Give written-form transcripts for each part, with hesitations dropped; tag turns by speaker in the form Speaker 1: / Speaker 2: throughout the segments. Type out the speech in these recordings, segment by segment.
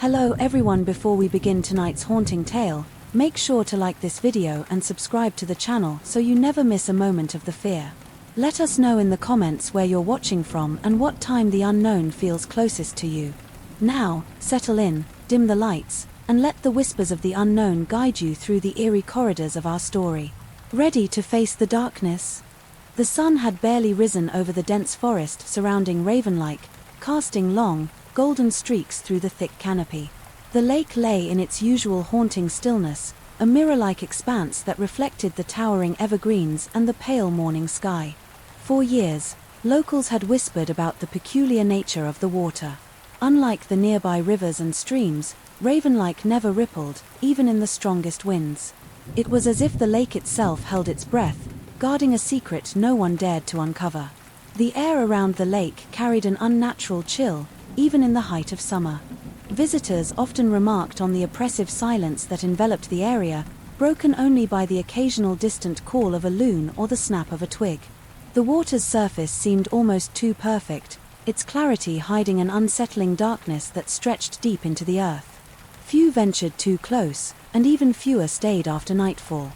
Speaker 1: Hello everyone, before we begin tonight's haunting tale, make sure to like this video and subscribe to the channel so you never miss a moment of the fear. Let us know in the comments where you're watching from and what time the unknown feels closest to you. Now, settle in, dim the lights, and let the whispers of the unknown guide you through the eerie corridors of our story. Ready to face the darkness? The sun had barely risen over the dense forest surrounding Ravenlake, casting long, golden streaks through the thick canopy. The lake lay in its usual haunting stillness, a mirror-like expanse that reflected the towering evergreens and the pale morning sky. For years, locals had whispered about the peculiar nature of the water. Unlike the nearby rivers and streams, Ravenlake never rippled, even in the strongest winds. It was as if the lake itself held its breath, guarding a secret no one dared to uncover. The air around the lake carried an unnatural chill, even in the height of summer. Visitors often remarked on the oppressive silence that enveloped the area, broken only by the occasional distant call of a loon or the snap of a twig. The water's surface seemed almost too perfect, its clarity hiding an unsettling darkness that stretched deep into the earth. Few ventured too close, and even fewer stayed after nightfall.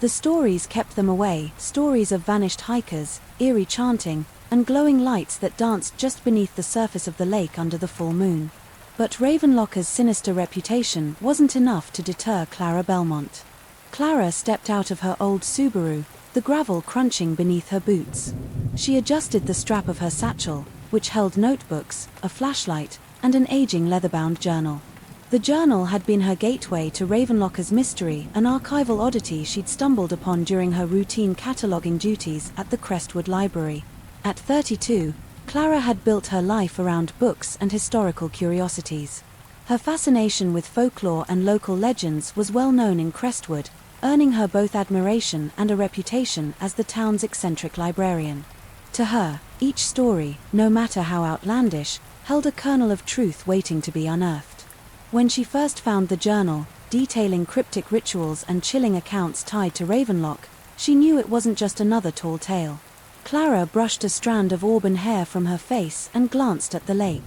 Speaker 1: The stories kept them away, stories of vanished hikers, eerie chanting, and glowing lights that danced just beneath the surface of the lake under the full moon. But Ravenlocke's sinister reputation wasn't enough to deter Clara Belmont. Clara stepped out of her old Subaru, the gravel crunching beneath her boots. She adjusted the strap of her satchel, which held notebooks, a flashlight, and an aging leather-bound journal. The journal had been her gateway to Ravenlocke's mystery, an archival oddity she'd stumbled upon during her routine cataloging duties at the Crestwood Library. At 32, Clara had built her life around books and historical curiosities. Her fascination with folklore and local legends was well known in Crestwood, earning her both admiration and a reputation as the town's eccentric librarian. To her, each story, no matter how outlandish, held a kernel of truth waiting to be unearthed. When she first found the journal, detailing cryptic rituals and chilling accounts tied to Ravenlocke, she knew it wasn't just another tall tale. Clara brushed a strand of auburn hair from her face and glanced at the lake.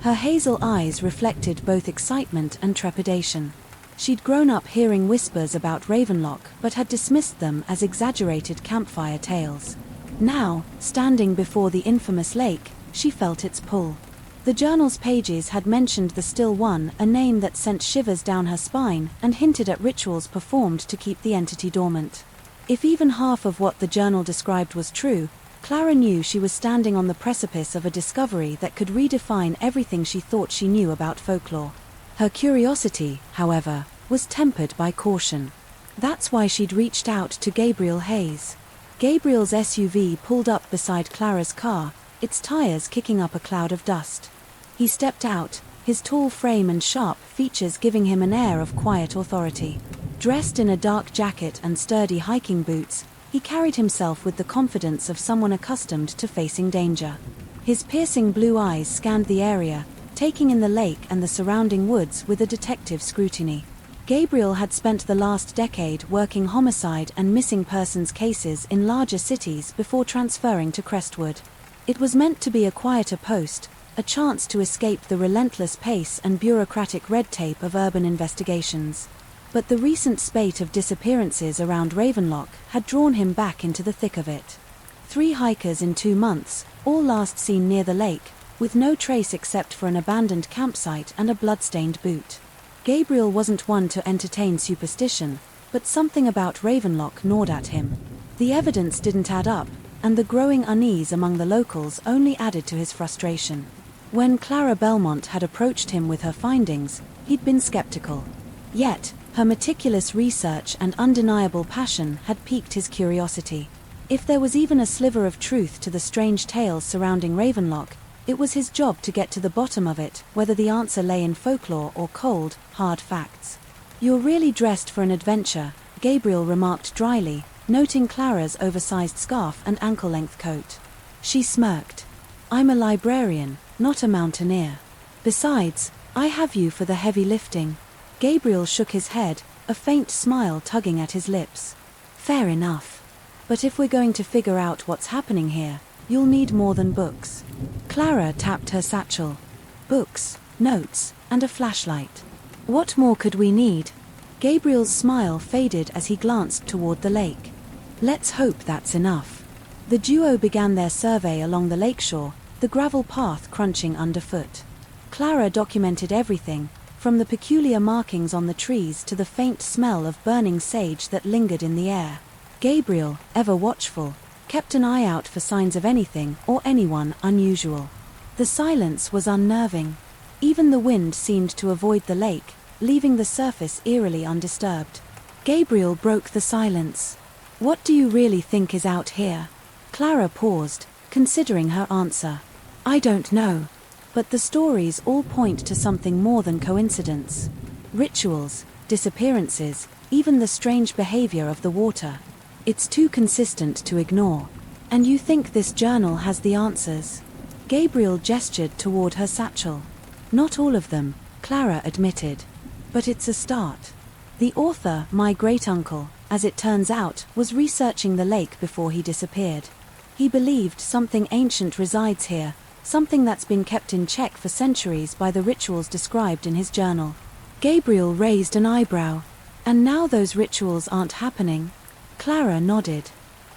Speaker 1: Her hazel eyes reflected both excitement and trepidation. She'd grown up hearing whispers about Ravenlocke, but had dismissed them as exaggerated campfire tales. Now, standing before the infamous lake, she felt its pull. The journal's pages had mentioned the Still One, a name that sent shivers down her spine, and hinted at rituals performed to keep the entity dormant. If even half of what the journal described was true, Clara knew she was standing on the precipice of a discovery that could redefine everything she thought she knew about folklore. Her curiosity, however, was tempered by caution. That's why she'd reached out to Gabriel Hayes. Gabriel's SUV pulled up beside Clara's car, its tires kicking up a cloud of dust. He stepped out, his tall frame and sharp features giving him an air of quiet authority. Dressed in a dark jacket and sturdy hiking boots, he carried himself with the confidence of someone accustomed to facing danger. His piercing blue eyes scanned the area, taking in the lake and the surrounding woods with a detective's scrutiny. Gabriel had spent the last decade working homicide and missing persons cases in larger cities before transferring to Crestwood. It was meant to be a quieter post, a chance to escape the relentless pace and bureaucratic red tape of urban investigations. But the recent spate of disappearances around Ravenlocke had drawn him back into the thick of it. 3 hikers in 2 months, all last seen near the lake, with no trace except for an abandoned campsite and a blood-stained boot. Gabriel wasn't one to entertain superstition, but something about Ravenlocke gnawed at him. The evidence didn't add up, and the growing unease among the locals only added to his frustration. When Clara Belmont had approached him with her findings, he'd been skeptical. Yet, her meticulous research and undeniable passion had piqued his curiosity. If there was even a sliver of truth to the strange tales surrounding Ravenlocke, it was his job to get to the bottom of it, whether the answer lay in folklore or cold, hard facts. "You're really dressed for an adventure," Gabriel remarked dryly, noting Clara's oversized scarf and ankle-length coat. She smirked. "I'm a librarian, not a mountaineer. Besides, I have you for the heavy lifting." Gabriel shook his head, a faint smile tugging at his lips. "Fair enough. But if we're going to figure out what's happening here, you'll need more than books." Clara tapped her satchel. "Books, notes, and a flashlight. What more could we need? Gabriel's smile faded as he glanced toward the lake. Let's hope that's enough. The duo began their survey along the lakeshore, the gravel path crunching underfoot. Clara documented everything, from the peculiar markings on the trees to the faint smell of burning sage that lingered in the air. Gabriel, ever watchful, kept an eye out for signs of anything or anyone unusual. The silence was unnerving. Even the wind seemed to avoid the lake, leaving the surface eerily undisturbed. Gabriel broke the silence. What do you really think is out here? Clara paused, considering her answer. I don't know. But the stories all point to something more than coincidence. Rituals, disappearances, even the strange behavior of the water. It's too consistent to ignore. And you think this journal has the answers? Gabriel gestured toward her satchel. Not all of them, Clara admitted. But it's a start. The author, my great-uncle, as it turns out, was researching the lake before he disappeared. He believed something ancient resides here, something that's been kept in check for centuries by the rituals described in his journal. Gabriel raised an eyebrow. And now those rituals aren't happening? Clara nodded.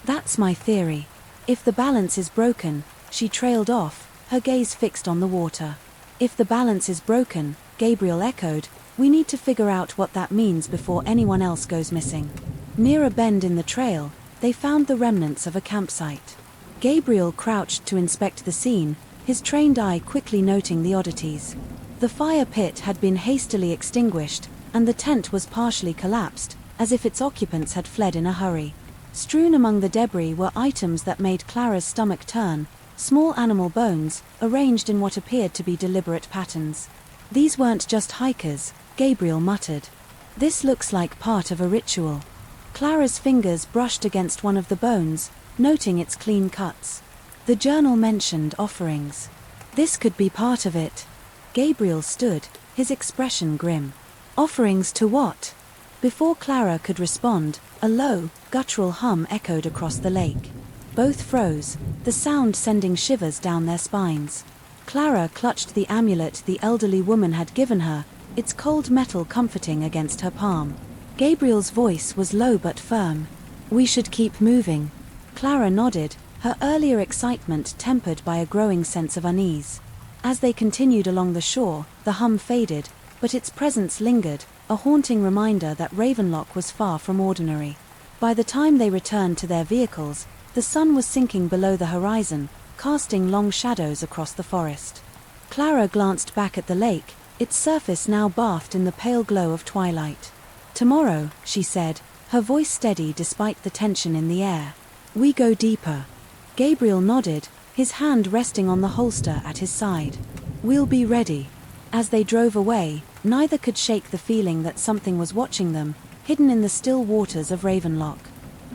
Speaker 1: That's my theory. If the balance is broken, she trailed off, her gaze fixed on the water. If the balance is broken, Gabriel echoed, we need to figure out what that means before anyone else goes missing. Near a bend in the trail, they found the remnants of a campsite. Gabriel crouched to inspect the scene, his trained eye quickly noting the oddities. The fire pit had been hastily extinguished, and the tent was partially collapsed, as if its occupants had fled in a hurry. Strewn among the debris were items that made Clara's stomach turn, small animal bones, arranged in what appeared to be deliberate patterns. These weren't just hikers, Gabriel muttered. This looks like part of a ritual. Clara's fingers brushed against one of the bones, noting its clean cuts. The journal mentioned offerings. This could be part of it. Gabriel stood, his expression grim. Offerings to what? Before Clara could respond, a low, guttural hum echoed across the lake. Both froze, the sound sending shivers down their spines. Clara clutched the amulet the elderly woman had given her, its cold metal comforting against her palm. Gabriel's voice was low but firm. We should keep moving. Clara nodded, her earlier excitement tempered by a growing sense of unease. As they continued along the shore, the hum faded, but its presence lingered, a haunting reminder that Ravenlock was far from ordinary. By the time they returned to their vehicles, the sun was sinking below the horizon, casting long shadows across the forest. Clara glanced back at the lake, its surface now bathed in the pale glow of twilight. Tomorrow, she said, her voice steady despite the tension in the air. We go deeper. Gabriel nodded, his hand resting on the holster at his side. We'll be ready. As they drove away, neither could shake the feeling that something was watching them, hidden in the still waters of Ravenlock.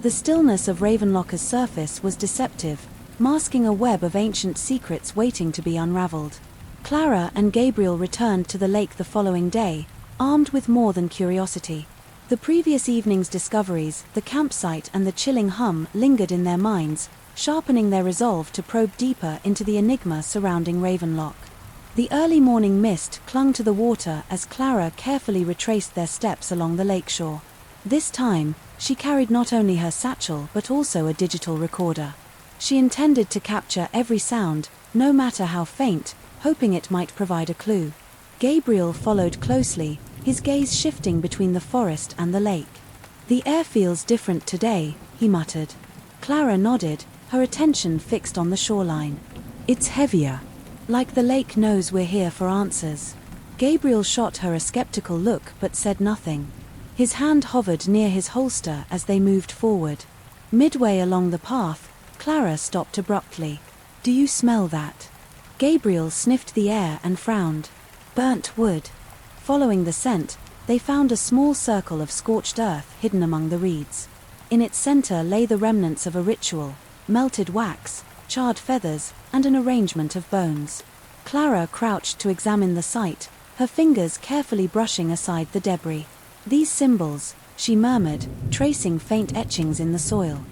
Speaker 1: The stillness of Ravenlocker's surface was deceptive, masking a web of ancient secrets waiting to be unraveled. Clara and Gabriel returned to the lake the following day, armed with more than curiosity. The previous evening's discoveries, the campsite and the chilling hum lingered in their minds, sharpening their resolve to probe deeper into the enigma surrounding Ravenlock. The early morning mist clung to the water as Clara carefully retraced their steps along the lakeshore. This time, she carried not only her satchel but also a digital recorder. She intended to capture every sound, no matter how faint, hoping it might provide a clue. Gabriel followed closely, his gaze shifting between the forest and the lake. The air feels different today, he muttered. Clara nodded, her attention fixed on the shoreline. It's heavier. Like the lake knows we're here for answers. Gabriel shot her a skeptical look but said nothing. His hand hovered near his holster as they moved forward. Midway along the path, Clara stopped abruptly. Do you smell that? Gabriel sniffed the air and frowned. Burnt wood. Following the scent, they found a small circle of scorched earth hidden among the reeds. In its center lay the remnants of a ritual, melted wax, charred feathers, and an arrangement of bones. Clara crouched to examine the site, her fingers carefully brushing aside the debris. These symbols, she murmured, tracing faint etchings in the soil.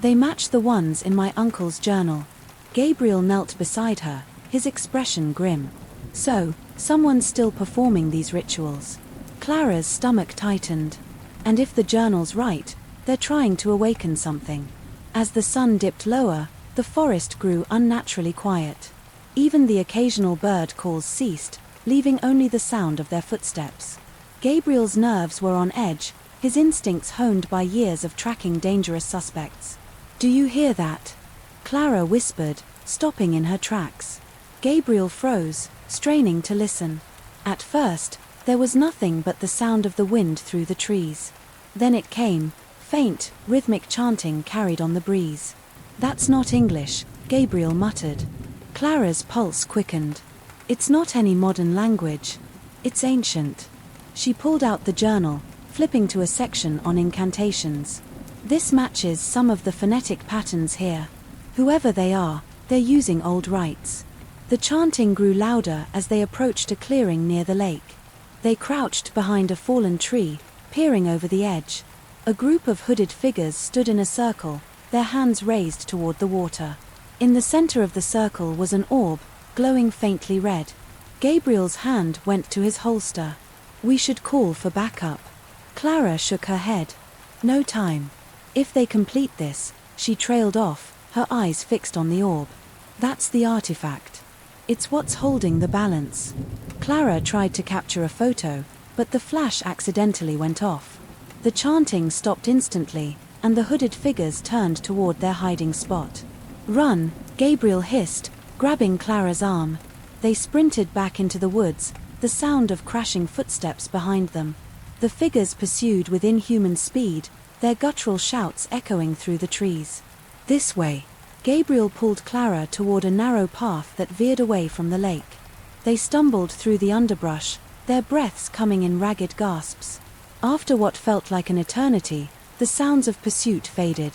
Speaker 1: They match the ones in my uncle's journal. Gabriel knelt beside her, his expression grim. So, someone's still performing these rituals. Clara's stomach tightened. And if the journal's right, they're trying to awaken something. As the sun dipped lower, the forest grew unnaturally quiet. Even the occasional bird calls ceased, leaving only the sound of their footsteps. Gabriel's nerves were on edge, his instincts honed by years of tracking dangerous suspects. "Do you hear that?" Clara whispered, stopping in her tracks. Gabriel froze, straining to listen. At first, there was nothing but the sound of the wind through the trees. Then it came, faint, rhythmic chanting carried on the breeze. "That's not English," Gabriel muttered. Clara's pulse quickened. "It's not any modern language. It's ancient." She pulled out the journal, flipping to a section on incantations. "This matches some of the phonetic patterns here. Whoever they are, they're using old rites." The chanting grew louder as they approached a clearing near the lake. They crouched behind a fallen tree, peering over the edge. A group of hooded figures stood in a circle, their hands raised toward the water. In the center of the circle was an orb, glowing faintly red. Gabriel's hand went to his holster. "We should call for backup." Clara shook her head. "No time. If they complete this," she trailed off, her eyes fixed on the orb. "That's the artifact. It's what's holding the balance." Clara tried to capture a photo, but the flash accidentally went off. The chanting stopped instantly, and the hooded figures turned toward their hiding spot. "Run," Gabriel hissed, grabbing Clara's arm. They sprinted back into the woods, the sound of crashing footsteps behind them. The figures pursued with inhuman speed, their guttural shouts echoing through the trees. "This way." Gabriel pulled Clara toward a narrow path that veered away from the lake. They stumbled through the underbrush, their breaths coming in ragged gasps. After what felt like an eternity, the sounds of pursuit faded.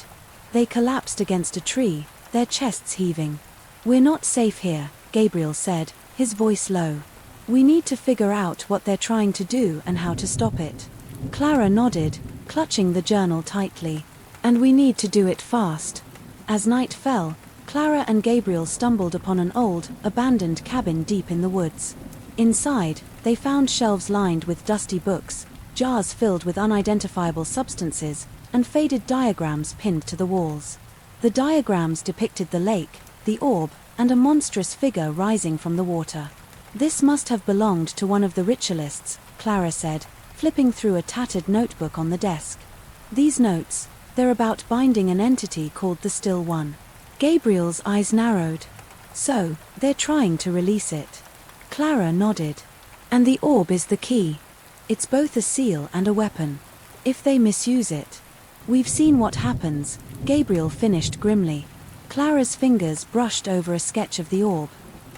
Speaker 1: They collapsed against a tree, their chests heaving. "We're not safe here," Gabriel said, his voice low. "We need to figure out what they're trying to do and how to stop it." Clara nodded, clutching the journal tightly. "And we need to do it fast." As night fell, Clara and Gabriel stumbled upon an old, abandoned cabin deep in the woods. Inside, they found shelves lined with dusty books, jars filled with unidentifiable substances, and faded diagrams pinned to the walls. The diagrams depicted the lake, the orb, and a monstrous figure rising from the water. "This must have belonged to one of the ritualists," Clara said, flipping through a tattered notebook on the desk. "These notes, they're about binding an entity called the Still One." Gabriel's eyes narrowed. "So, they're trying to release it." Clara nodded. "And the orb is the key. It's both a seal and a weapon. If they misuse it..." "We've seen what happens," Gabriel finished grimly. Clara's fingers brushed over a sketch of the orb.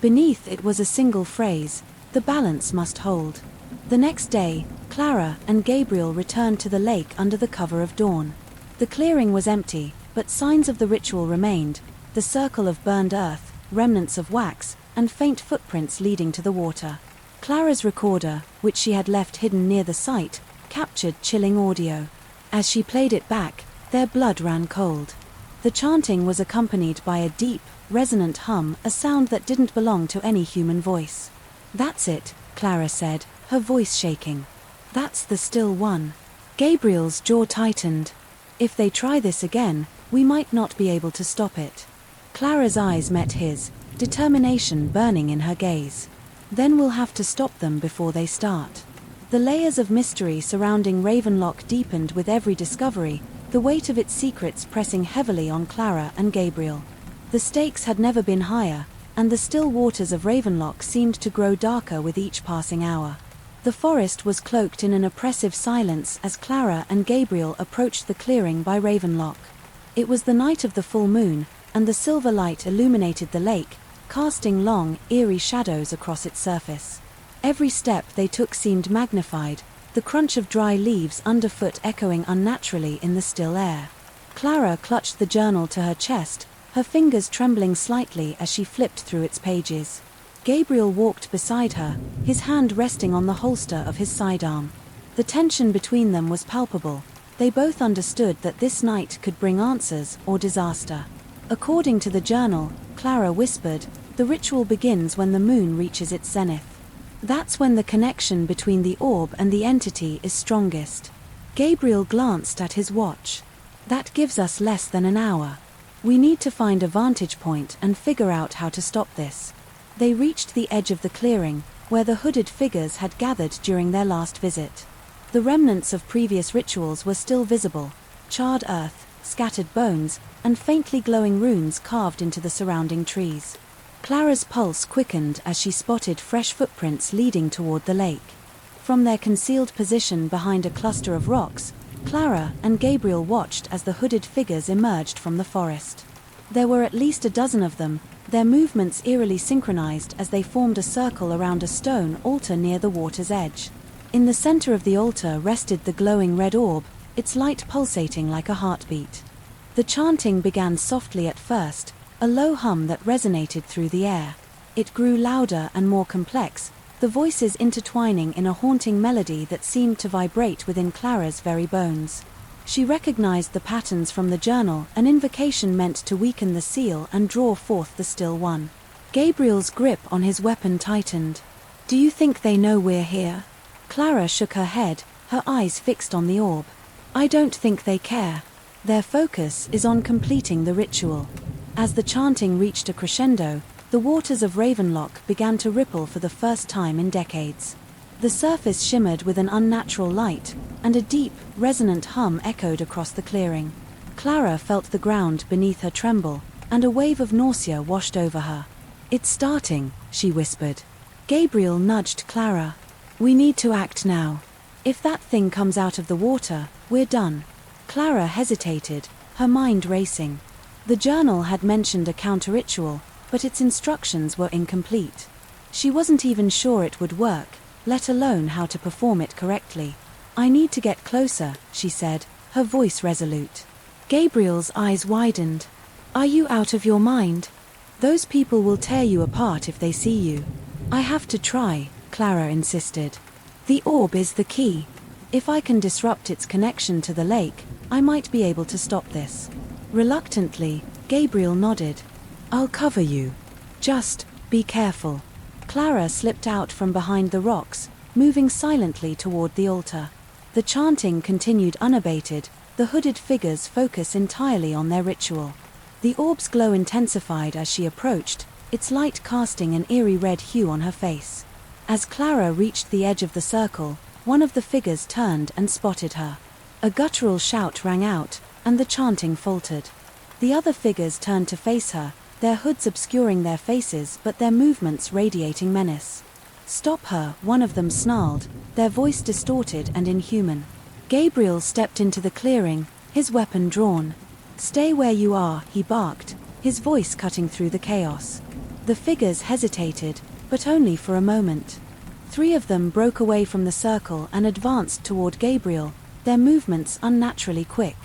Speaker 1: Beneath it was a single phrase, "The balance must hold." The next day, Clara and Gabriel returned to the lake under the cover of dawn. The clearing was empty, but signs of the ritual remained, the circle of burned earth, remnants of wax, and faint footprints leading to the water. Clara's recorder, which she had left hidden near the site, captured chilling audio. As she played it back, their blood ran cold. The chanting was accompanied by a deep, resonant hum, a sound that didn't belong to any human voice. "That's it," Clara said, her voice shaking. "That's the Still One." Gabriel's jaw tightened. "If they try this again, we might not be able to stop it." Clara's eyes met his, determination burning in her gaze. "Then we'll have to stop them before they start." The layers of mystery surrounding Ravenlock deepened with every discovery, the weight of its secrets pressing heavily on Clara and Gabriel. The stakes had never been higher, and the still waters of Ravenlock seemed to grow darker with each passing hour. The forest was cloaked in an oppressive silence as Clara and Gabriel approached the clearing by Ravenlock. It was the night of the full moon, and the silver light illuminated the lake, casting long, eerie shadows across its surface. Every step they took seemed magnified, the crunch of dry leaves underfoot echoing unnaturally in the still air. Clara clutched the journal to her chest, her fingers trembling slightly as she flipped through its pages. Gabriel walked beside her, his hand resting on the holster of his sidearm. The tension between them was palpable. They both understood that this night could bring answers or disaster. According to the journal, Clara whispered, The ritual begins when the moon reaches its zenith. That's when the connection between the orb and the entity is strongest. Gabriel glanced at his watch. That gives us less than an hour. We need to find a vantage point and figure out how to stop this. They reached the edge of the clearing, where the hooded figures had gathered during their last visit. The remnants of previous rituals were still visible: charred earth, scattered bones, and faintly glowing runes carved into the surrounding trees. Clara's pulse quickened as she spotted fresh footprints leading toward the lake. From their concealed position behind a cluster of rocks, Clara and Gabriel watched as the hooded figures emerged from the forest. There were at least a dozen of them, their movements eerily synchronized as they formed a circle around a stone altar near the water's edge. In the center of the altar rested the glowing red orb, its light pulsating like a heartbeat. The chanting began softly at first, a low hum that resonated through the air. It grew louder and more complex, the voices intertwining in a haunting melody that seemed to vibrate within Clara's very bones. She recognized the patterns from the journal, an invocation meant to weaken the seal and draw forth the still one. Gabriel's grip on his weapon tightened. "Do you think they know we're here?" Clara shook her head, her eyes fixed on the orb. "I don't think they care. Their focus is on completing the ritual." As the chanting reached a crescendo, the waters of Ravenlock began to ripple for the first time in decades. The surface shimmered with an unnatural light, and a deep, resonant hum echoed across the clearing. Clara felt the ground beneath her tremble, and a wave of nausea washed over her. "It's starting," she whispered. Gabriel nudged Clara. "We need to act now. If that thing comes out of the water, we're done." Clara hesitated, her mind racing. The journal had mentioned a counter-ritual, but its instructions were incomplete. She wasn't even sure it would work, let alone how to perform it correctly. "I need to get closer," she said, her voice resolute. Gabriel's eyes widened. "Are you out of your mind? Those people will tear you apart if they see you." "I have to try," Clara insisted. "The orb is the key. If I can disrupt its connection to the lake, I might be able to stop this." Reluctantly, Gabriel nodded. "I'll cover you. Just be careful." Clara slipped out from behind the rocks, moving silently toward the altar. The chanting continued unabated, the hooded figures focus entirely on their ritual. The orb's glow intensified as she approached, its light casting an eerie red hue on her face. As Clara reached the edge of the circle, one of the figures turned and spotted her. A guttural shout rang out, and the chanting faltered. The other figures turned to face her, their hoods obscuring their faces but their movements radiating menace. "Stop her," one of them snarled, their voice distorted and inhuman. Gabriel stepped into the clearing, his weapon drawn. "Stay where you are," he barked, his voice cutting through the chaos. The figures hesitated, but only for a moment. 3 of them broke away from the circle and advanced toward Gabriel, their movements unnaturally quick.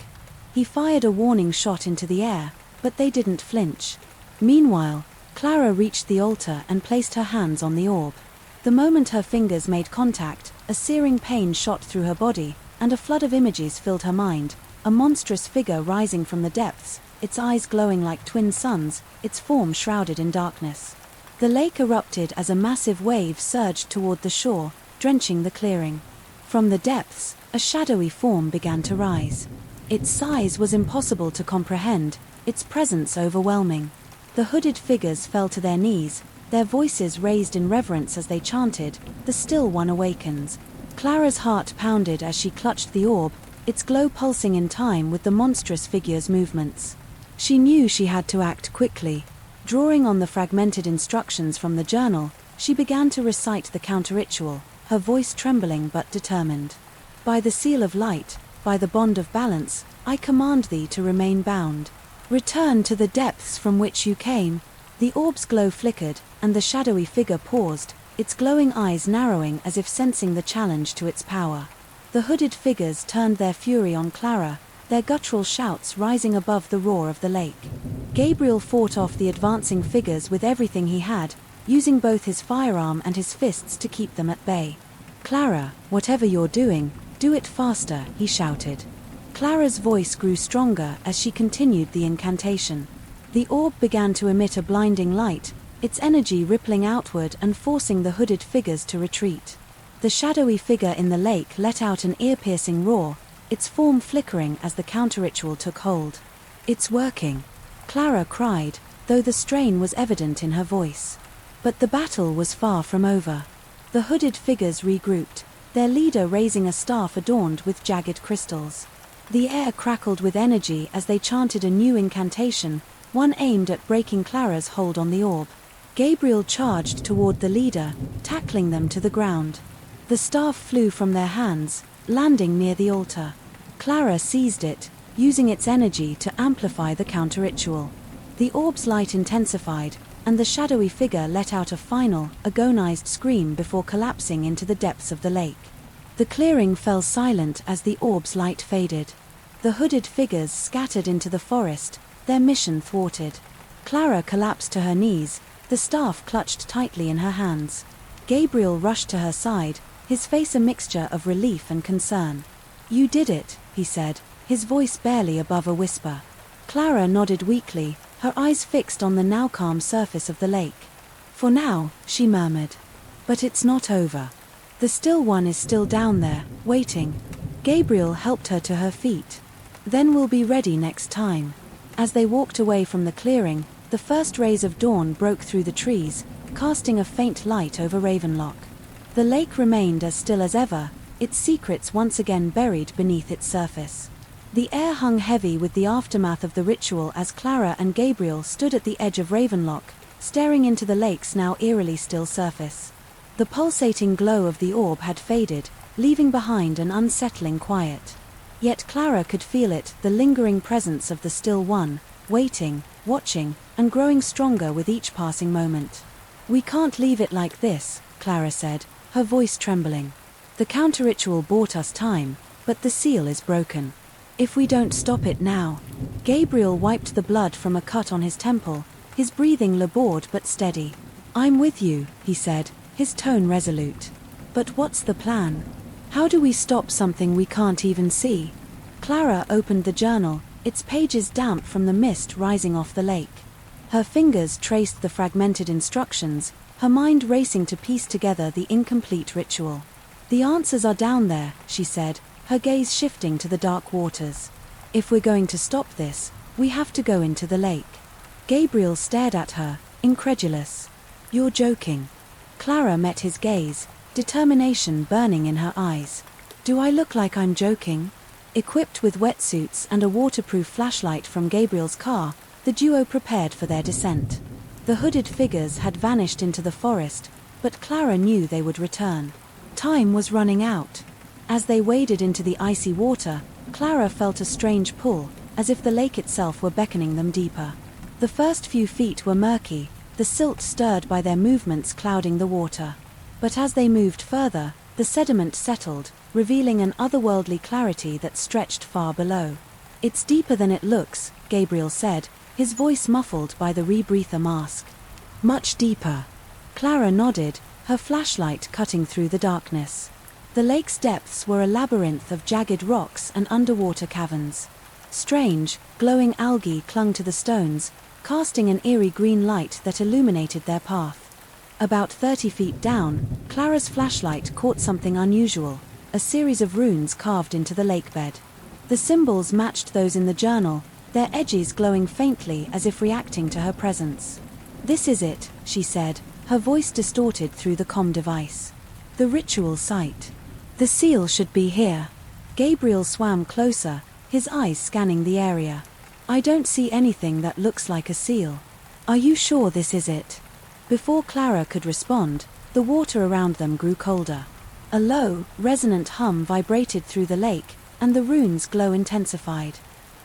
Speaker 1: He fired a warning shot into the air, but they didn't flinch. Meanwhile, Clara reached the altar and placed her hands on the orb. The moment her fingers made contact, a searing pain shot through her body, and a flood of images filled her mind, a monstrous figure rising from the depths, its eyes glowing like twin suns, its form shrouded in darkness. The lake erupted as a massive wave surged toward the shore, drenching the clearing. From the depths, a shadowy form began to rise. Its size was impossible to comprehend, its presence overwhelming. The hooded figures fell to their knees, their voices raised in reverence as they chanted, "The Still One awakens." Clara's heart pounded as she clutched the orb, its glow pulsing in time with the monstrous figure's movements. She knew she had to act quickly. Drawing on the fragmented instructions from the journal, she began to recite the counter-ritual, her voice trembling but determined. "By the seal of light, by the bond of balance, I command thee to remain bound. Return to the depths from which you came." The orb's glow flickered, and the shadowy figure paused, its glowing eyes narrowing as if sensing the challenge to its power. The hooded figures turned their fury on Clara, their guttural shouts rising above the roar of the lake. Gabriel fought off the advancing figures with everything he had, using both his firearm and his fists to keep them at bay. "Clara, whatever you're doing, do it faster," he shouted. Clara's voice grew stronger as she continued the incantation. The orb began to emit a blinding light, its energy rippling outward and forcing the hooded figures to retreat. The shadowy figure in the lake let out an ear-piercing roar, its form flickering as the counter-ritual took hold. "It's working," Clara cried, though the strain was evident in her voice. But the battle was far from over. The hooded figures regrouped, their leader raising a staff adorned with jagged crystals. The air crackled with energy as they chanted a new incantation, one aimed at breaking Clara's hold on the orb. Gabriel charged toward the leader, tackling them to the ground. The staff flew from their hands, landing near the altar. Clara seized it, using its energy to amplify the counter-ritual. The orb's light intensified, and the shadowy figure let out a final, agonized scream before collapsing into the depths of the lake. The clearing fell silent as the orb's light faded. The hooded figures scattered into the forest, their mission thwarted. Clara collapsed to her knees, the staff clutched tightly in her hands. Gabriel rushed to her side, his face a mixture of relief and concern. "You did it," he said, his voice barely above a whisper. Clara nodded weakly, her eyes fixed on the now calm surface of the lake. "For now," she murmured. "But it's not over. The still one is still down there, waiting." Gabriel helped her to her feet. "Then we'll be ready next time." As they walked away from the clearing, the first rays of dawn broke through the trees, casting a faint light over Ravenlock. The lake remained as still as ever, its secrets once again buried beneath its surface. The air hung heavy with the aftermath of the ritual as Clara and Gabriel stood at the edge of Ravenlock, staring into the lake's now eerily still surface. The pulsating glow of the orb had faded, leaving behind an unsettling quiet. Yet Clara could feel it, the lingering presence of the still one, waiting, watching, and growing stronger with each passing moment. "We can't leave it like this," Clara said, her voice trembling. "The counter-ritual bought us time, but the seal is broken. If we don't stop it now..." Gabriel wiped the blood from a cut on his temple, his breathing labored but steady. "I'm with you," he said, his tone resolute. "But what's the plan? How do we stop something we can't even see?" Clara opened the journal, its pages damp from the mist rising off the lake. Her fingers traced the fragmented instructions, her mind racing to piece together the incomplete ritual. "The answers are down there," she said, her gaze shifting to the dark waters. "If we're going to stop this, we have to go into the lake." Gabriel stared at her, incredulous. "You're joking." Clara met his gaze, determination burning in her eyes. "Do I look like I'm joking?" Equipped with wetsuits and a waterproof flashlight from Gabriel's car, the duo prepared for their descent. The hooded figures had vanished into the forest, but Clara knew they would return. Time was running out. As they waded into the icy water, Clara felt a strange pull, as if the lake itself were beckoning them deeper. The first few feet were murky, the silt stirred by their movements clouding the water. But as they moved further, the sediment settled, revealing an otherworldly clarity that stretched far below. "It's deeper than it looks," Gabriel said, his voice muffled by the rebreather mask. "Much deeper." Clara nodded, her flashlight cutting through the darkness. The lake's depths were a labyrinth of jagged rocks and underwater caverns. Strange, glowing algae clung to the stones, casting an eerie green light that illuminated their path. About 30 feet down, Clara's flashlight caught something unusual, a series of runes carved into the lakebed. The symbols matched those in the journal, their edges glowing faintly as if reacting to her presence. "This is it," she said, her voice distorted through the comm device. "The ritual site. The seal should be here." Gabriel swam closer, his eyes scanning the area. "I don't see anything that looks like a seal. Are you sure this is it?" Before Clara could respond, the water around them grew colder. A low, resonant hum vibrated through the lake, and the rune's glow intensified.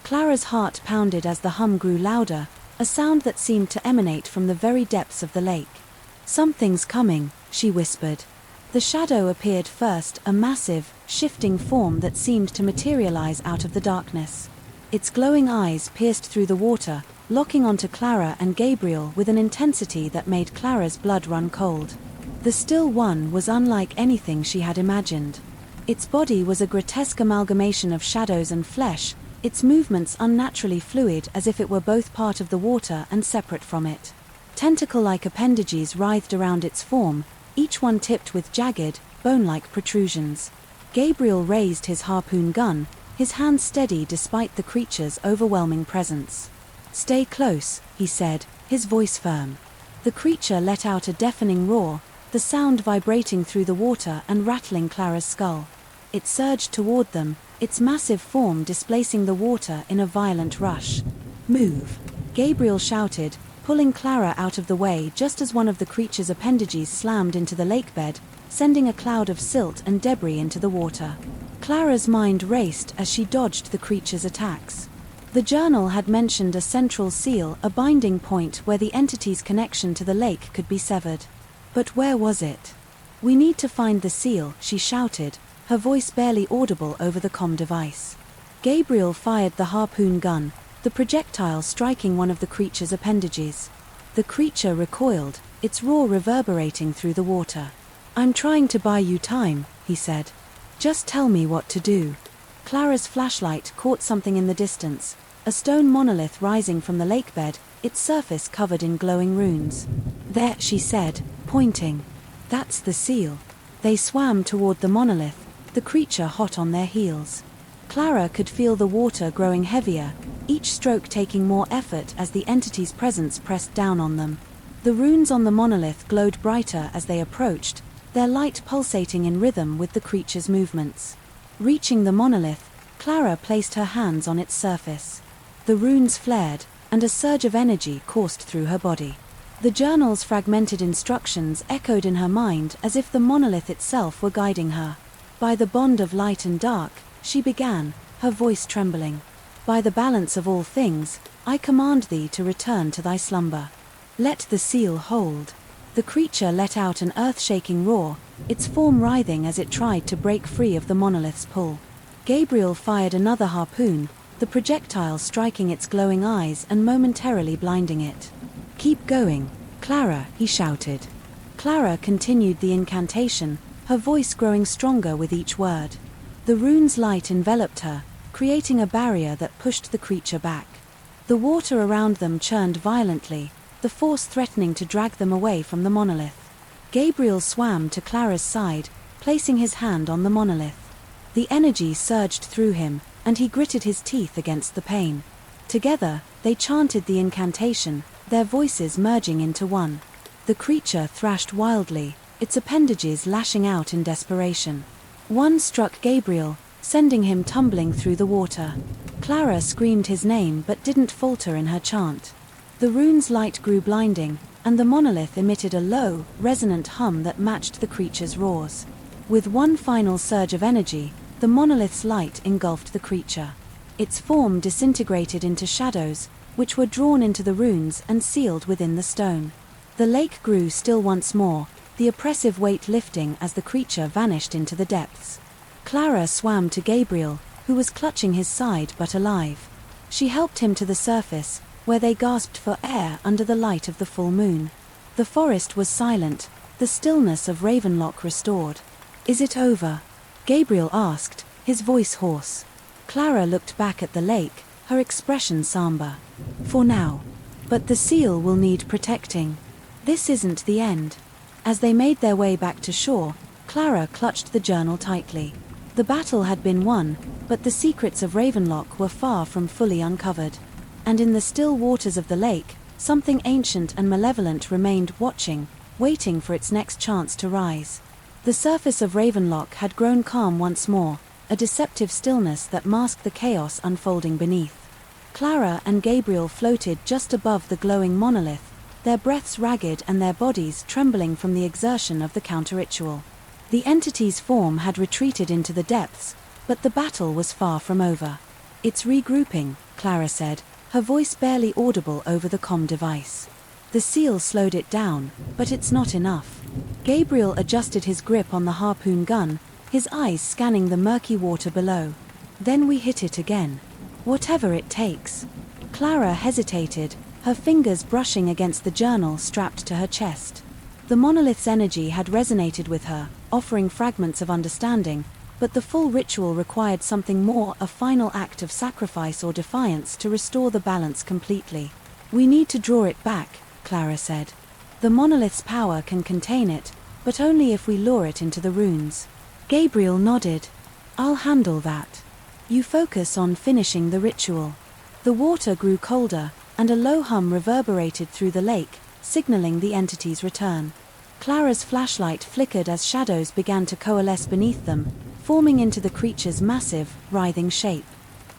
Speaker 1: Clara's heart pounded as the hum grew louder, a sound that seemed to emanate from the very depths of the lake. "Something's coming," she whispered. The shadow appeared first, a massive, shifting form that seemed to materialize out of the darkness. Its glowing eyes pierced through the water, locking onto Clara and Gabriel with an intensity that made Clara's blood run cold. The still one was unlike anything she had imagined. Its body was a grotesque amalgamation of shadows and flesh, its movements unnaturally fluid as if it were both part of the water and separate from it. Tentacle-like appendages writhed around its form, each one tipped with jagged, bone-like protrusions. Gabriel raised his harpoon gun, his hand steady despite the creature's overwhelming presence. "Stay close," he said, his voice firm. The creature let out a deafening roar, the sound vibrating through the water and rattling Clara's skull. It surged toward them, its massive form displacing the water in a violent rush. "Move!" Gabriel shouted, pulling Clara out of the way just as one of the creature's appendages slammed into the lakebed, sending a cloud of silt and debris into the water. Clara's mind raced as she dodged the creature's attacks. The journal had mentioned a central seal, a binding point where the entity's connection to the lake could be severed. But where was it? "We need to find the seal," she shouted, her voice barely audible over the comm device. Gabriel fired the harpoon gun, the projectile striking one of the creature's appendages. The creature recoiled, its roar reverberating through the water. "I'm trying to buy you time," he said. "Just tell me what to do." Clara's flashlight caught something in the distance, a stone monolith rising from the lakebed, its surface covered in glowing runes. "There," she said, pointing. "That's the seal." They swam toward the monolith, the creature hot on their heels. Clara could feel the water growing heavier, each stroke taking more effort as the entity's presence pressed down on them. The runes on the monolith glowed brighter as they approached, their light pulsating in rhythm with the creature's movements. Reaching the monolith, Clara placed her hands on its surface. The runes flared, and a surge of energy coursed through her body. The journal's fragmented instructions echoed in her mind as if the monolith itself were guiding her. "By the bond of light and dark," she began, her voice trembling. "By the balance of all things, I command thee to return to thy slumber. Let the seal hold." The creature let out an earth-shaking roar, its form writhing as it tried to break free of the monolith's pull. Gabriel fired another harpoon, the projectile striking its glowing eyes and momentarily blinding it. "Keep going, Clara," he shouted. Clara continued the incantation, her voice growing stronger with each word. The rune's light enveloped her, creating a barrier that pushed the creature back. The water around them churned violently, the force threatening to drag them away from the monolith. Gabriel swam to Clara's side, placing his hand on the monolith. The energy surged through him, and he gritted his teeth against the pain. Together, they chanted the incantation, their voices merging into one. The creature thrashed wildly, its appendages lashing out in desperation. One struck Gabriel, sending him tumbling through the water. Clara screamed his name but didn't falter in her chant. The rune's light grew blinding, and the monolith emitted a low, resonant hum that matched the creature's roars. With one final surge of energy, the monolith's light engulfed the creature. Its form disintegrated into shadows, which were drawn into the runes and sealed within the stone. The lake grew still once more, the oppressive weight lifting as the creature vanished into the depths. Clara swam to Gabriel, who was clutching his side but alive. She helped him to the surface, where they gasped for air under the light of the full moon. The forest was silent, the stillness of Ravenlock restored. "Is it over?" Gabriel asked, his voice hoarse. Clara looked back at the lake, her expression somber. "For now. But the seal will need protecting. This isn't the end." As they made their way back to shore, Clara clutched the journal tightly. The battle had been won, but the secrets of Ravenlock were far from fully uncovered. And in the still waters of the lake, something ancient and malevolent remained watching, waiting for its next chance to rise. The surface of Ravenlock had grown calm once more, a deceptive stillness that masked the chaos unfolding beneath. Clara and Gabriel floated just above the glowing monolith, their breaths ragged and their bodies trembling from the exertion of the counter-ritual. The entity's form had retreated into the depths, but the battle was far from over. "It's regrouping," Clara said, her voice barely audible over the comm device. "The seal slowed it down, but it's not enough." Gabriel adjusted his grip on the harpoon gun, his eyes scanning the murky water below. "Then we hit it again. Whatever it takes." Clara hesitated, her fingers brushing against the journal strapped to her chest. The monolith's energy had resonated with her, offering fragments of understanding, but the full ritual required something more, a final act of sacrifice or defiance to restore the balance completely. "We need to draw it back," Clara said. The monolith's power can contain it, but only if we lure it into the runes. Gabriel nodded. I'll handle that. You focus on finishing the ritual. The water grew colder, and a low hum reverberated through the lake, signaling the entity's return. Clara's flashlight flickered as shadows began to coalesce beneath them, forming into the creature's massive, writhing shape.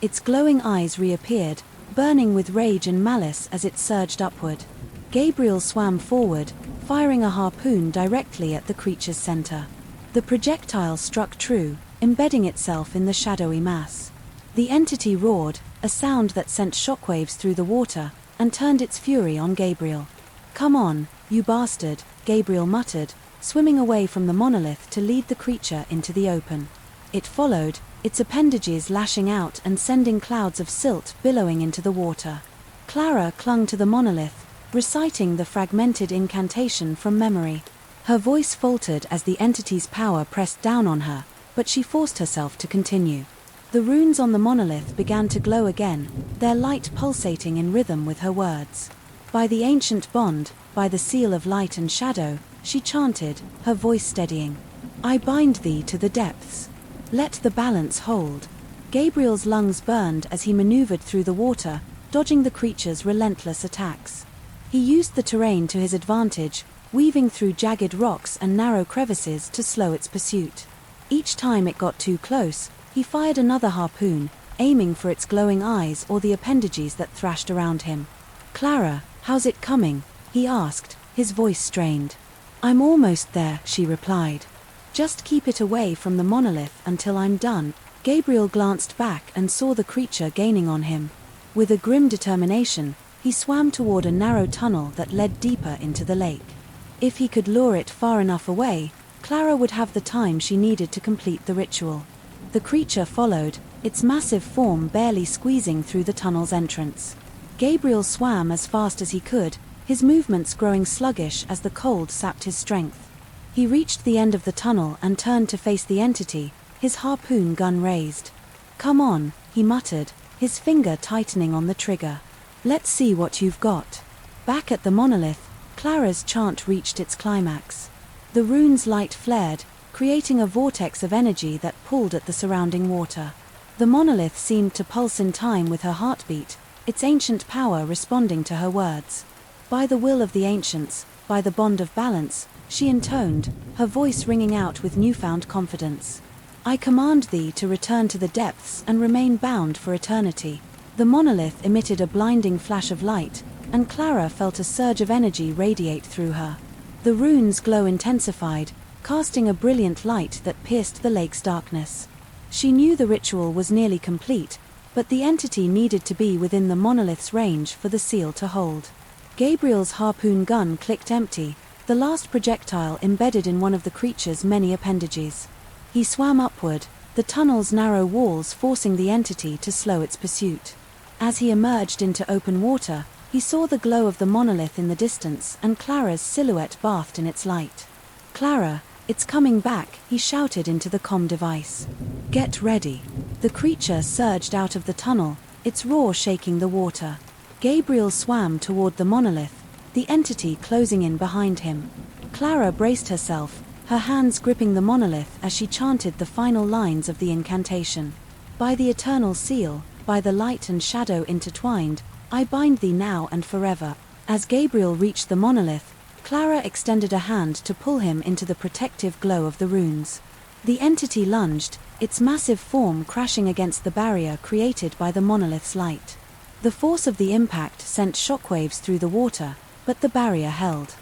Speaker 1: Its glowing eyes reappeared, burning with rage and malice as it surged upward. Gabriel swam forward, firing a harpoon directly at the creature's center. The projectile struck true, embedding itself in the shadowy mass. The entity roared, a sound that sent shockwaves through the water, and turned its fury on Gabriel. "Come on, you bastard," Gabriel muttered, swimming away from the monolith to lead the creature into the open. It followed, its appendages lashing out and sending clouds of silt billowing into the water. Clara clung to the monolith, reciting the fragmented incantation from memory. Her voice faltered as the entity's power pressed down on her, but she forced herself to continue. The runes on the monolith began to glow again, their light pulsating in rhythm with her words. "By the ancient bond, by the seal of light and shadow," she chanted, her voice steadying. "I bind thee to the depths. Let the balance hold." Gabriel's lungs burned as he maneuvered through the water, dodging the creature's relentless attacks. He used the terrain to his advantage, weaving through jagged rocks and narrow crevices to slow its pursuit. Each time it got too close, he fired another harpoon, aiming for its glowing eyes or the appendages that thrashed around him. "Clara, how's it coming?" he asked, his voice strained. "I'm almost there," she replied. "Just keep it away from the monolith until I'm done." Gabriel glanced back and saw the creature gaining on him. With a grim determination, he swam toward a narrow tunnel that led deeper into the lake. If he could lure it far enough away, Clara would have the time she needed to complete the ritual. The creature followed, its massive form barely squeezing through the tunnel's entrance. Gabriel swam as fast as he could, his movements growing sluggish as the cold sapped his strength. He reached the end of the tunnel and turned to face the entity, his harpoon gun raised. "Come on," he muttered, his finger tightening on the trigger. "Let's see what you've got." Back at the monolith, Clara's chant reached its climax. The rune's light flared, creating a vortex of energy that pulled at the surrounding water. The monolith seemed to pulse in time with her heartbeat, its ancient power responding to her words. "By the will of the ancients, by the bond of balance," she intoned, her voice ringing out with newfound confidence. "I command thee to return to the depths and remain bound for eternity." The monolith emitted a blinding flash of light, and Clara felt a surge of energy radiate through her. The rune's glow intensified, casting a brilliant light that pierced the lake's darkness. She knew the ritual was nearly complete, but the entity needed to be within the monolith's range for the seal to hold. Gabriel's harpoon gun clicked empty, the last projectile embedded in one of the creature's many appendages. He swam upward, the tunnel's narrow walls forcing the entity to slow its pursuit. As he emerged into open water, he saw the glow of the monolith in the distance and Clara's silhouette bathed in its light. "Clara, it's coming back," he shouted into the comm device. "Get ready." The creature surged out of the tunnel, its roar shaking the water. Gabriel swam toward the monolith, the entity closing in behind him. Clara braced herself, her hands gripping the monolith as she chanted the final lines of the incantation. "By the eternal seal, by the light and shadow intertwined, I bind thee now and forever." As Gabriel reached the monolith, Clara extended a hand to pull him into the protective glow of the runes. The entity lunged, its massive form crashing against the barrier created by the monolith's light. The force of the impact sent shockwaves through the water, but the barrier held.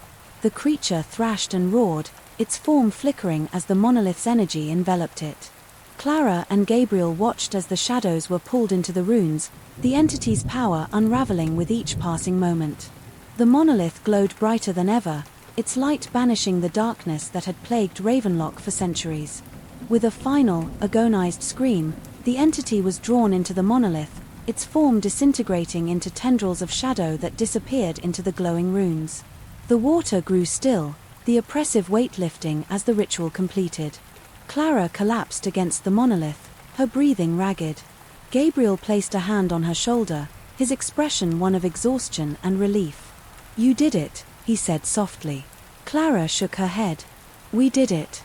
Speaker 1: The creature thrashed and roared, its form flickering as the monolith's energy enveloped it. Clara and Gabriel watched as the shadows were pulled into the runes, the entity's power unraveling with each passing moment. The monolith glowed brighter than ever, its light banishing the darkness that had plagued Ravenlock for centuries. With a final, agonized scream, the entity was drawn into the monolith, its form disintegrating into tendrils of shadow that disappeared into the glowing runes. The water grew still, the oppressive weight lifting as the ritual completed. Clara collapsed against the monolith, her breathing ragged. Gabriel placed a hand on her shoulder, his expression one of exhaustion and relief. You did it, he said softly. Clara shook her head. We did it.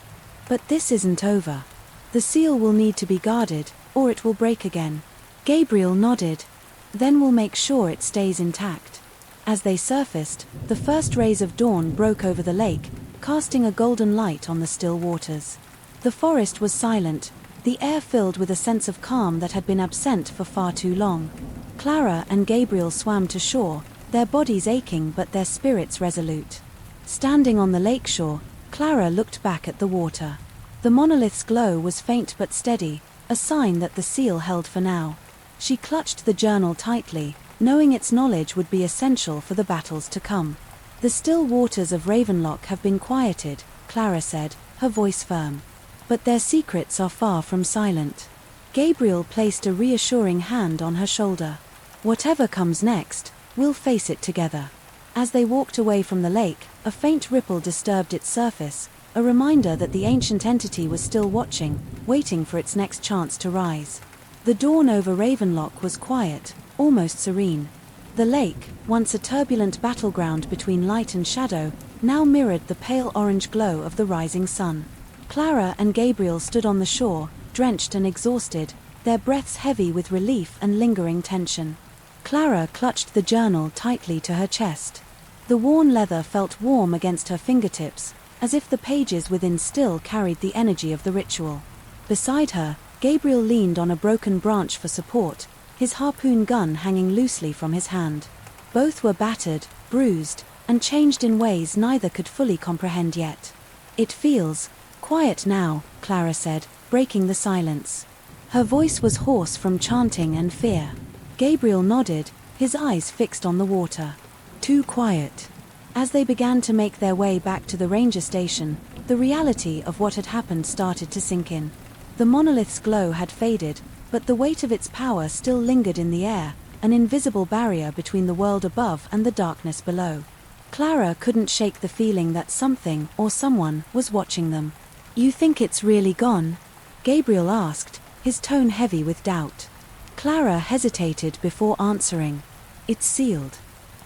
Speaker 1: But this isn't over. The seal will need to be guarded, or it will break again. Gabriel nodded. Then we'll make sure it stays intact. As they surfaced, the first rays of dawn broke over the lake, casting a golden light on the still waters. The forest was silent, the air filled with a sense of calm that had been absent for far too long. Clara and Gabriel swam to shore, their bodies aching but their spirits resolute. Standing on the lakeshore, Clara looked back at the water. The monolith's glow was faint but steady, a sign that the seal held for now. She clutched the journal tightly, knowing its knowledge would be essential for the battles to come. The still waters of Ravenlock have been quieted, Clara said, her voice firm. But their secrets are far from silent. Gabriel placed a reassuring hand on her shoulder. Whatever comes next, we'll face it together. As they walked away from the lake, a faint ripple disturbed its surface, a reminder that the ancient entity was still watching, waiting for its next chance to rise. The dawn over Ravenlock was quiet, almost serene. The lake, once a turbulent battleground between light and shadow, now mirrored the pale orange glow of the rising sun. Clara and Gabriel stood on the shore, drenched and exhausted, their breaths heavy with relief and lingering tension. Clara clutched the journal tightly to her chest. The worn leather felt warm against her fingertips, as if the pages within still carried the energy of the ritual. Beside her, Gabriel leaned on a broken branch for support, his harpoon gun hanging loosely from his hand. Both were battered, bruised, and changed in ways neither could fully comprehend yet. It feels quiet now, Clara said, breaking the silence. Her voice was hoarse from chanting and fear. Gabriel nodded, his eyes fixed on the water. Too quiet. As they began to make their way back to the ranger station, the reality of what had happened started to sink in. The monolith's glow had faded, but the weight of its power still lingered in the air, an invisible barrier between the world above and the darkness below. Clara couldn't shake the feeling that something or someone was watching them. You think it's really gone? Gabriel asked, his tone heavy with doubt. Clara hesitated before answering. It's sealed.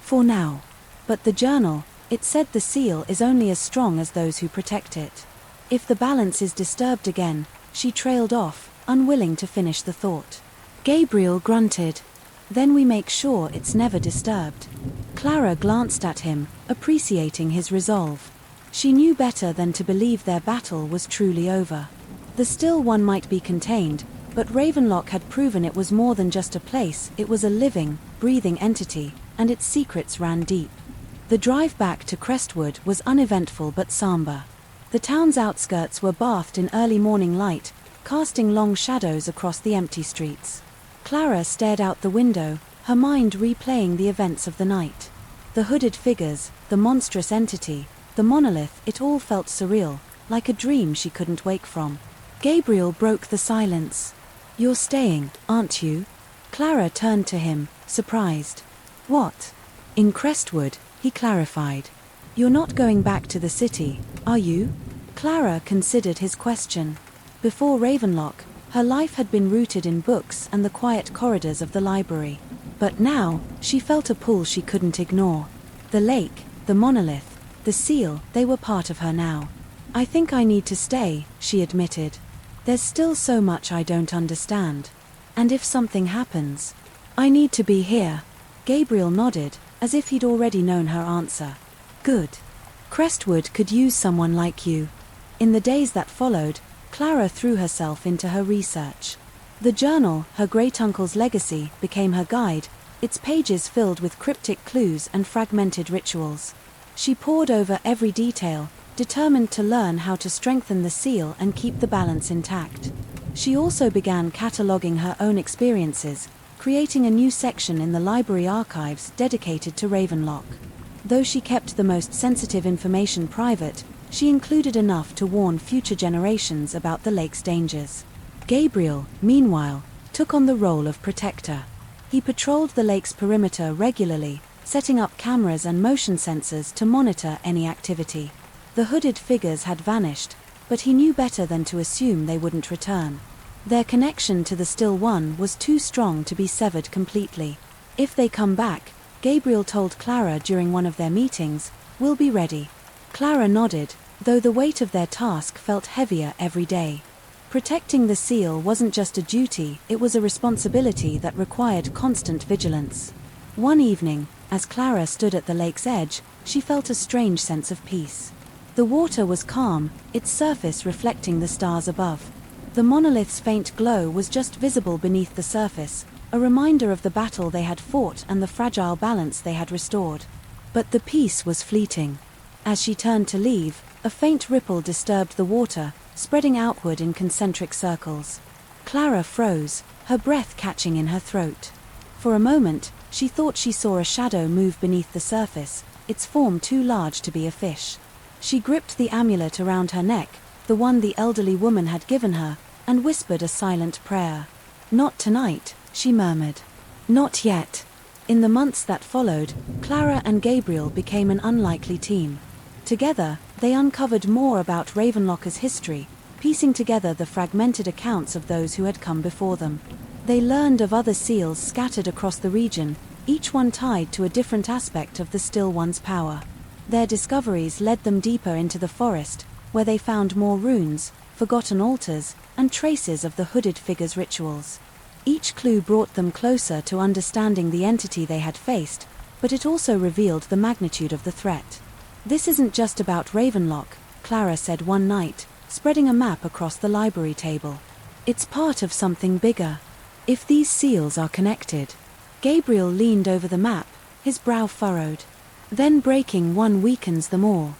Speaker 1: For now. But the journal, it said the seal is only as strong as those who protect it. If the balance is disturbed again, she trailed off, unwilling to finish the thought. Gabriel grunted. Then we make sure it's never disturbed. Clara glanced at him, appreciating his resolve. She knew better than to believe their battle was truly over. The still one might be contained, but Ravenlock had proven it was more than just a place, it was a living, breathing entity, and its secrets ran deep. The drive back to Crestwood was uneventful but somber. The town's outskirts were bathed in early morning light, casting long shadows across the empty streets. Clara stared out the window, her mind replaying the events of the night. The hooded figures, the monstrous entity, the monolith, it all felt surreal, like a dream she couldn't wake from. Gabriel broke the silence. You're staying, aren't you? Clara turned to him, surprised. What? In Crestwood, he clarified. You're not going back to the city, are you? Clara considered his question. Before Ravenlock, her life had been rooted in books and the quiet corridors of the library. But now, she felt a pull she couldn't ignore. The lake, the monolith, the seal, they were part of her now. I think I need to stay, she admitted. There's still so much I don't understand. And if something happens, I need to be here. Gabriel nodded, as if he'd already known her answer. Good. Crestwood could use someone like you. In the days that followed, Clara threw herself into her research. The journal, her great-uncle's legacy, became her guide, its pages filled with cryptic clues and fragmented rituals. She pored over every detail, determined to learn how to strengthen the seal and keep the balance intact. She also began cataloging her own experiences, creating a new section in the library archives dedicated to Ravenlock. Though she kept the most sensitive information private, she included enough to warn future generations about the lake's dangers. Gabriel, meanwhile, took on the role of protector. He patrolled the lake's perimeter regularly, setting up cameras and motion sensors to monitor any activity. The hooded figures had vanished, but he knew better than to assume they wouldn't return. Their connection to the Still One was too strong to be severed completely. If they come back, Gabriel told Clara during one of their meetings. "We'll be ready." Clara nodded, though the weight of their task felt heavier every day. Protecting the seal wasn't just a duty, it was a responsibility that required constant vigilance. One evening, as Clara stood at the lake's edge, she felt a strange sense of peace. The water was calm, its surface reflecting the stars above. The monolith's faint glow was just visible beneath the surface, a reminder of the battle they had fought and the fragile balance they had restored. But the peace was fleeting. As she turned to leave, a faint ripple disturbed the water, spreading outward in concentric circles. Clara froze, her breath catching in her throat. For a moment, she thought she saw a shadow move beneath the surface, its form too large to be a fish. She gripped the amulet around her neck, the one the elderly woman had given her, and whispered a silent prayer. "Not tonight," she murmured. "Not yet." In the months that followed, Clara and Gabriel became an unlikely team. Together, they uncovered more about Ravenlocker's history, piecing together the fragmented accounts of those who had come before them. They learned of other seals scattered across the region, each one tied to a different aspect of the Still One's power. Their discoveries led them deeper into the forest, where they found more runes, forgotten altars, and traces of the hooded figure's rituals. Each clue brought them closer to understanding the entity they had faced, but it also revealed the magnitude of the threat. "This isn't just about Ravenlock," Clara said one night, spreading a map across the library table. "It's part of something bigger. If these seals are connected..." Gabriel leaned over the map, his brow furrowed. "Then breaking one weakens them all."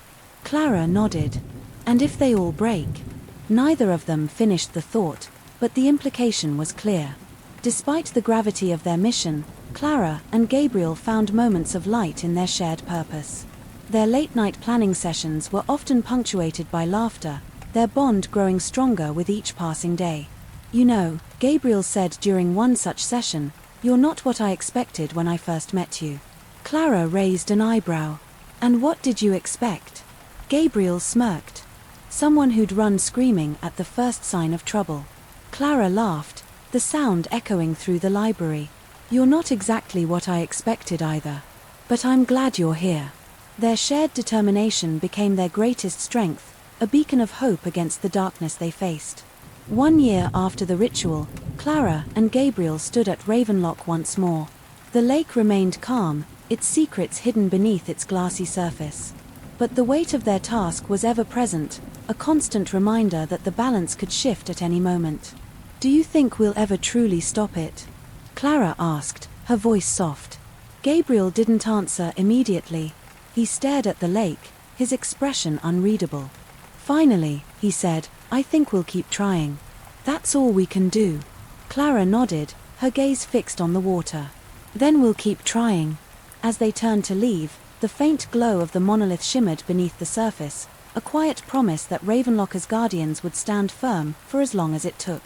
Speaker 1: Clara nodded. "And if they all break?" Neither of them finished the thought, but the implication was clear. Despite the gravity of their mission, Clara and Gabriel found moments of light in their shared purpose. Their late-night planning sessions were often punctuated by laughter, their bond growing stronger with each passing day. "You know," Gabriel said during one such session, "you're not what I expected when I first met you." Clara raised an eyebrow. "And what did you expect?" Gabriel smirked. "Someone who'd run screaming at the first sign of trouble." Clara laughed, the sound echoing through the library. "You're not exactly what I expected either. But I'm glad you're here." Their shared determination became their greatest strength, a beacon of hope against the darkness they faced. 1 year after the ritual, Clara and Gabriel stood at Ravenlock once more. The lake remained calm, its secrets hidden beneath its glassy surface. But the weight of their task was ever present, a constant reminder that the balance could shift at any moment. "Do you think we'll ever truly stop it?" Clara asked, her voice soft. Gabriel didn't answer immediately. He stared at the lake, his expression unreadable. Finally, he said, "I think we'll keep trying. That's all we can do." Clara nodded, her gaze fixed on the water. "Then we'll keep trying." As they turned to leave, the faint glow of the monolith shimmered beneath the surface, a quiet promise that Ravenlocker's guardians would stand firm for as long as it took.